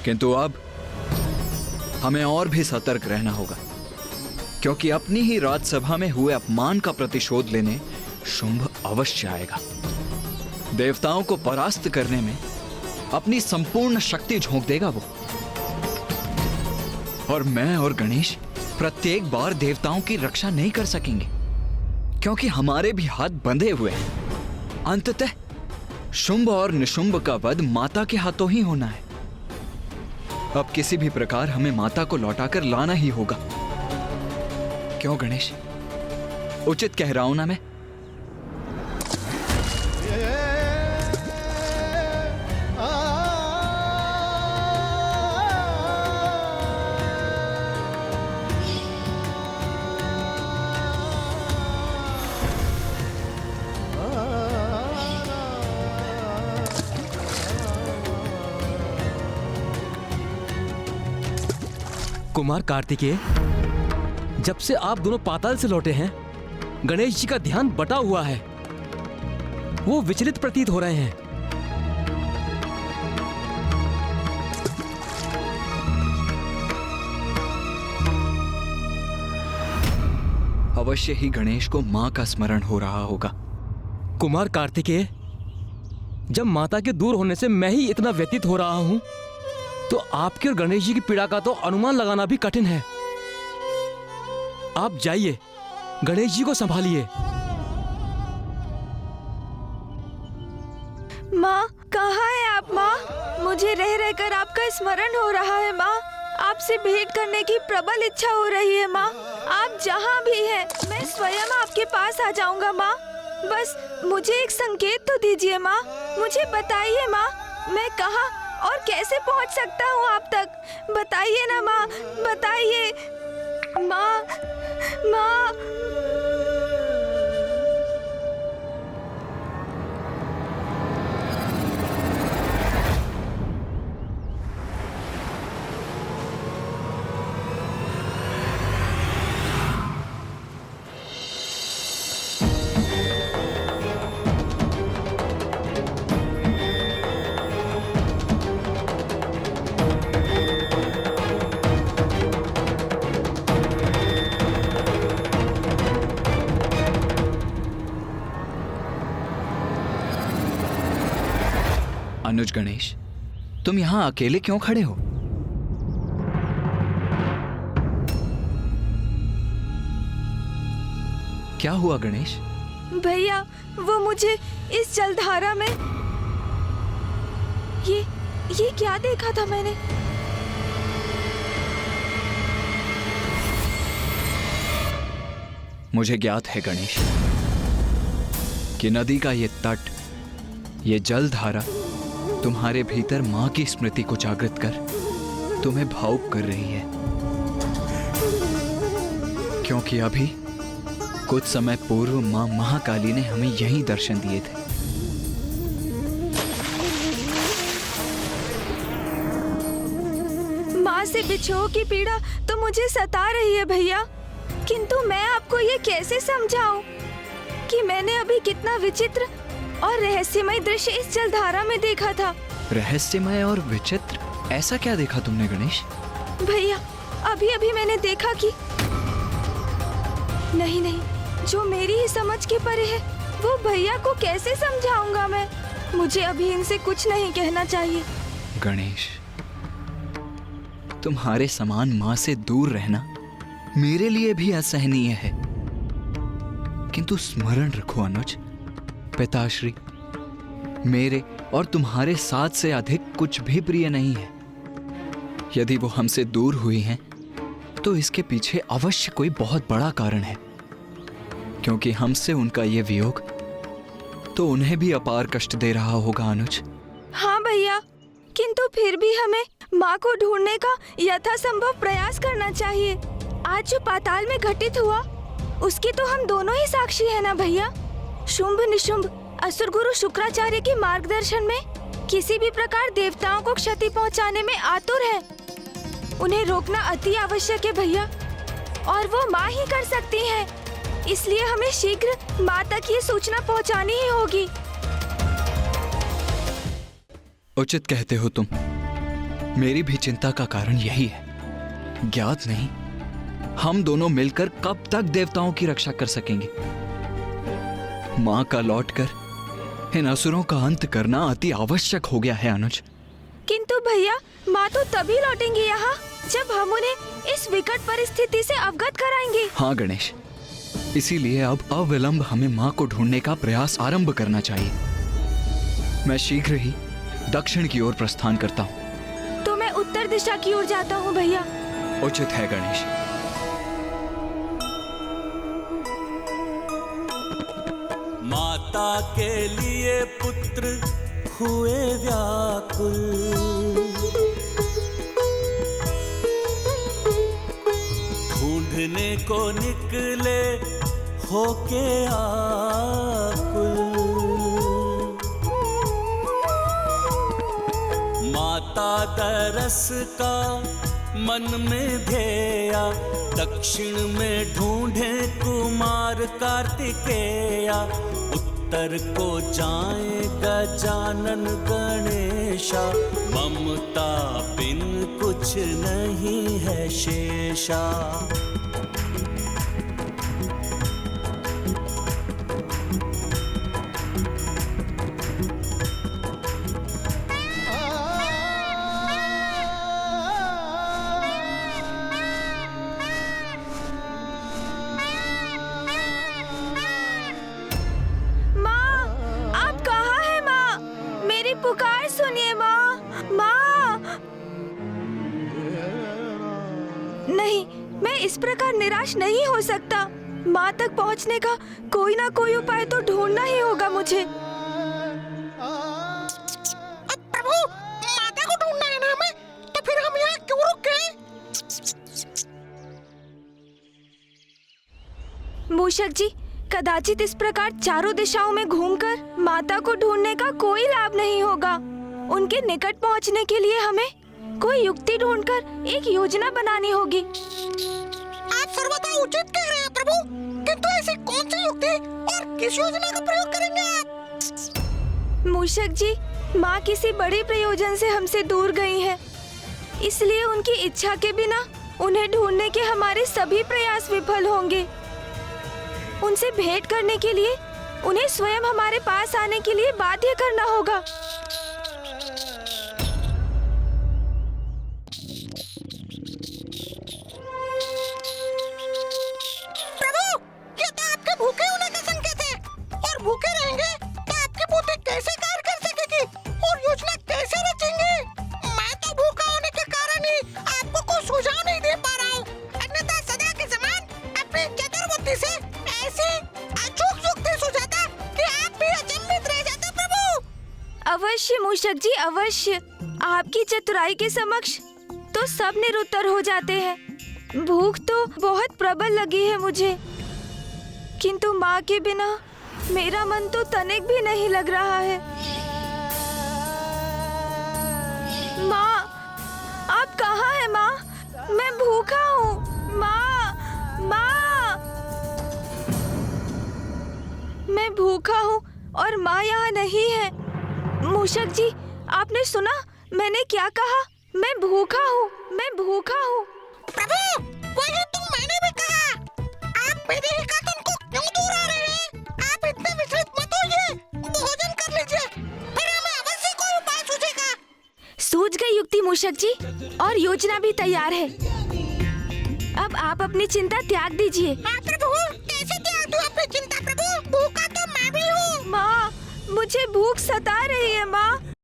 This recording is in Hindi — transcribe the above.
किंतु अब हमें और भी सतर्क रहना होगा, क्योंकि अपनी ही राजसभा में हुए अपमान का प्रतिशोध लेने शुंभ अवश्य आएगा। देवताओं को परास्त करने में अपनी संपूर्ण शक्ति झोंक देगा वो। और मैं और गणेश प्रत्येक बार देवताओं की रक्षा नहीं कर सकेंगे, क्योंकि हमारे भी हाथ बंधे हुए हैं। अंततः शुंभ और निशुंभ का वध माता के हाथों ही होना है। अब किसी भी प्रकार हमें माता को लौटाकर लाना ही होगा। क्यों गणेश, उचित कह रहा हूं ना मैं? कुमार कार्तिकेय, जब से आप दोनों पाताल से लौटे हैं, गणेश जी का ध्यान बटा हुआ है। वो विचलित प्रतीत हो रहे हैं। अवश्य ही गणेश को मां का स्मरण हो रहा होगा। कुमार कार्तिकेय, जब माता के दूर होने से मैं ही इतना व्यतीत हो रहा हूं, तो आपके और गणेश जी की पीड़ा का तो अनुमान लगाना भी कठिन है। आप जाइए, गणेश जी को संभालिए। माँ, कहाँ है आप माँ? मुझे रह रहकर आपका स्मरण हो रहा है माँ। आपसे भेंट करने की प्रबल इच्छा हो रही है माँ। आप जहाँ भी हैं, मैं स्वयं आपके पास आ जाऊंगा माँ। बस मुझे एक संकेत तो दीजिए माँ। मुझे बताइए माँ, मैं कहाँ और कैसे पहुँच सकता हूँ आप तक? बताइए ना माँ, बताइए माँ। माँ, अनुज गणेश, तुम यहां अकेले क्यों खड़े हो? क्या हुआ गणेश? भैया, वो मुझे इस जलधारा में ये क्या देखा था मैंने? मुझे ज्ञात है गणेश कि नदी का ये तट, ये जलधारा तुम्हारे भीतर मां की स्मृति को जागृत कर तुम्हें भावुक कर रही है। क्योंकि अभी कुछ समय पूर्व मां महाकाली ने हमें यही दर्शन दिए थे। माँ से बिछोह की पीड़ा तो मुझे सता रही है भैया, किंतु मैं आपको ये कैसे समझाऊं कि मैंने अभी कितना विचित्र और रहस्यमय दृश्य इस जलधारा में देखा था। रहस्यमय और विचित्र? ऐसा क्या देखा तुमने गणेश? भैया, अभी अभी मैंने देखा कि नहीं, जो मेरी ही समझ के परे है, वो भैया को कैसे समझाऊंगा मैं? मुझे अभी इनसे कुछ नहीं कहना चाहिए। गणेश, तुम्हारे समान मां से दूर रहना मेरे लिए भी असहनीय है, किंतु स्मरण रखो अनुज, पिताश्री मेरे और तुम्हारे साथ से अधिक कुछ भी प्रिय नहीं है। यदि वो हमसे दूर हुई हैं, तो इसके पीछे अवश्य कोई बहुत बड़ा कारण है, क्योंकि हमसे उनका ये वियोग तो उन्हें भी अपार कष्ट दे रहा होगा अनुज। हाँ भैया, किंतु फिर भी हमें माँ को ढूंढने का यथासंभव प्रयास करना चाहिए। आज जो पाताल में घटित हुआ, उसकी तो हम दोनों ही साक्षी है ना भैया। शुंभ निशुंभ असुर गुरु शुक्राचार्य के मार्गदर्शन में किसी भी प्रकार देवताओं को क्षति पहुंचाने में आतुर है। उन्हें रोकना अति आवश्यक है भैया, और वो माँ ही कर सकती हैं। इसलिए हमें शीघ्र माँ तक ये सूचना पहुंचानी ही होगी। उचित कहते हो तुम। मेरी भी चिंता का कारण यही है। ज्ञात नहीं हम दोनों मिलकर कब तक देवताओं की रक्षा कर सकेंगे। मां का लौटकर इन असुरों का अंत करना अति आवश्यक हो गया है अनुज। किंतु भैया, माँ तो तभी लौटेंगी यहाँ जब हम उन्हें इस विकट परिस्थिति से अवगत कराएंगे। हाँ गणेश, इसीलिए अब अविलंब हमें मां को ढूंढने का प्रयास आरंभ करना चाहिए। मैं शीघ्र ही दक्षिण की ओर प्रस्थान करता हूँ। तो मैं उत्तर दिशा की ओर जाता हूँ भैया। उचित है गणेश। माता के लिए पुत्र हुए व्याकुल, ढूंढने को निकले होके आकुल। माता दरस का मन में ध्येया, दक्षिण में ढूंढे कुमार कार्तिकेया। उत्तर को जाए गजानन गणेशा, ममता बिन कुछ नहीं है शेषा। पुकार सुनिए माँ। माँ, नहीं, मैं इस प्रकार निराश नहीं हो सकता। माँ तक पहुँचने का कोई ना कोई उपाय तो ढूंढना ही होगा मुझे। प्रभु, माता को ढूंढना है ना हमें, तो फिर हम यहाँ क्यों रुक गए? मूषक जी, कदाचित इस प्रकार चारों दिशाओं में घूमकर माता को ढूंढने का कोई लाभ नहीं होगा। उनके निकट पहुंचने के लिए हमें कोई युक्ति ढूंढकर एक योजना बनानी होगी। आप सर्वथा उचित कह रहे हैं प्रभु, किंतु ऐसी कौन सी युक्ति और किस योजना का प्रयोग करेंगे आप? मूषक जी, माँ किसी बड़े प्रयोजन से हमसे दूर गई है, इसलिए उनकी इच्छा के बिना उन्हें ढूंढने के हमारे सभी प्रयास विफल होंगे। उनसे भेंट करने के लिए उन्हें स्वयं हमारे पास आने के लिए बाध्य करना होगा। प्रभु, ये तो आपके भूखे होने का संकेत है, और भूखे रहेंगे तो आपकी बुद्धि कैसे कार्य कर सकेगी और योजना कैसे रचेंगे? मैं तो भूखा होने के कारण ही आपको कोई सुझाव नहीं दे पा रहा हूँ, अन्यथा सदा के समान अपनी चतुर बुद्धि से ऐसी अचूक युक्ति सुझाता कि आप भी अचंभित रह जाते प्रभु। अवश्य मूषक जी, अवश्य। आपकी चतुराई के समक्ष तो सब निरुत्तर हो जाते हैं। भूख तो बहुत प्रबल लगी है मुझे, किंतु माँ के बिना मेरा मन तो तनिक भी नहीं लग रहा है। माँ, आप कहाँ हैं माँ? मैं भूखा हूँ। माँ, माँ, मैं भूखा हूँ और माँ यहाँ नहीं है। मूषक जी, आपने सुना मैंने क्या कहा? मैं भूखा हूँ, मैं भूखा हूँ। प्रभु, वही तो मैंने भी कहा। आप मेरे ही कथन को क्यों दूर आ रहे हैं? आप इतने विचलित मत होइए, भोजन कर लीजिए, फिर हमें अवश्य कोई उपाय सूझेगा। सूझ गई युक्ति मूषक जी, और योजना भी तैयार है। अब आप अपनी चिंता त्याग दीजिए। हाँ प्रभु, कैसे त्याग दूं अपनी चिंता प्रभु? भूखा तो मैं भी हूँ। माँ, मुझे भूख सता रही है माँ।